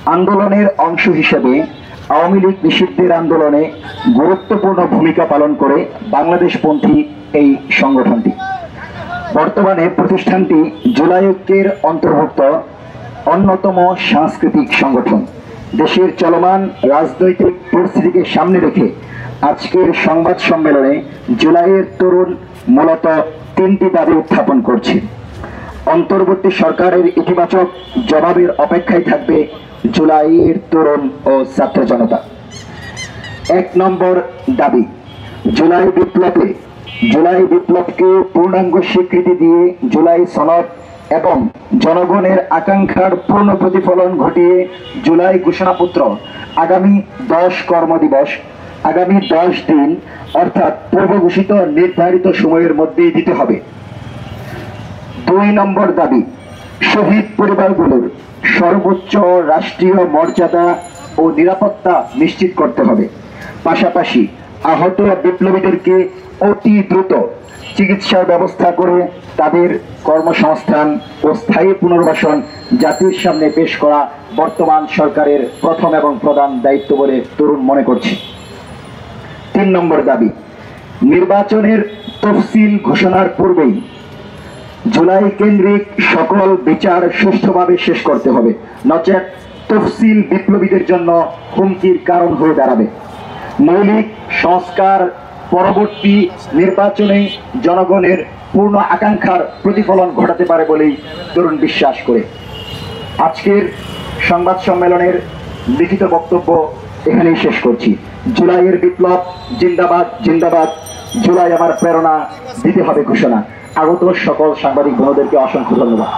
আন্দোলনের অংশ হিসেবে আওয়ামী লীগ নিষিদ্ধের আন্দোলনে গুরুত্বপূর্ণ ভূমিকা পালন করে বাংলাদেশপন্থী এই সংগঠনটি। বর্তমানে প্রতিষ্ঠানটি জুলাই ঐক্যের অন্তর্ভুক্ত অন্যতম সাংস্কৃতিক সংগঠন। দেশের চলমান রাজনৈতিক পরিস্থিতিকে সামনে রেখে আজকের সংবাদ সম্মেলনে জুলাইয়ের তরুণ মূলত তিনটি দাবি উত্থাপন করছে। অন্তর্বর্তী সরকারের ইতিবাচক জবাবের অপেক্ষায় থাকবে জুলাইয়ের তরুণ ও ছাত্র জনতা। ১ নম্বর দাবি, জুলাই বিপ্লবকে পূর্ণাঙ্গ স্বীকৃতি দিয়ে জুলাই সনদ এবং জনগণের আকাঙ্ক্ষার পূর্ণ প্রতিফলন ঘটিয়ে জুলাই ঘোষণাপত্র আগামী 10 কর্মদিবস, আগামী 10 দিন অর্থাৎ পূর্ব ঘোষিত নির্ধারিত সময়ের মধ্যেই দিতে হবে। ২ নম্বর দাবি, শহীদ পরিবারগুলোর সর্বোচ্চ রাষ্ট্রীয় মর্যাদা ও নিরাপত্তা নিশ্চিত করতে হবে। পাশাপাশি আহত বিপ্লবীদেরকে অতি দ্রুত চিকিৎসার ব্যবস্থা করে তাদের কর্মসংস্থান ও স্থায়ী পুনর্বাসন জাতির সামনে পেশ করা বর্তমান সরকারের প্রথম এবং প্রধান দায়িত্ব বলে তরুণ মনে করছে। ৩ নম্বর দাবি, নির্বাচনের তফসিল ঘোষণার পূর্বেই জুলাই কেন্দ্রিক সকল বিচার সুষ্ঠুভাবে শেষ করতে হবে, নচেত তফসিল বিপ্লবীদের জন্য হুমকির কারণ হয়ে দাঁড়াবে। মৌলিক সংস্কার পরবর্তী নির্বাচনে জনগণের পূর্ণ আকাঙ্ক্ষার প্রতিফলন ঘটাতে পারে বলেই তরুণ বিশ্বাস করে। আজকের সংবাদ সম্মেলনের লিখিত বক্তব্য এখানেই শেষ করছি। জুলাইয়ের বিপ্লব জিন্দাবাদ, জিন্দাবাদ। জুলাই আমার প্রেরণা, দিতে হবে ঘোষণা। আগত সকল সাংবাদিক বন্ধুদেরকে অসংখ্য ধন্যবাদ।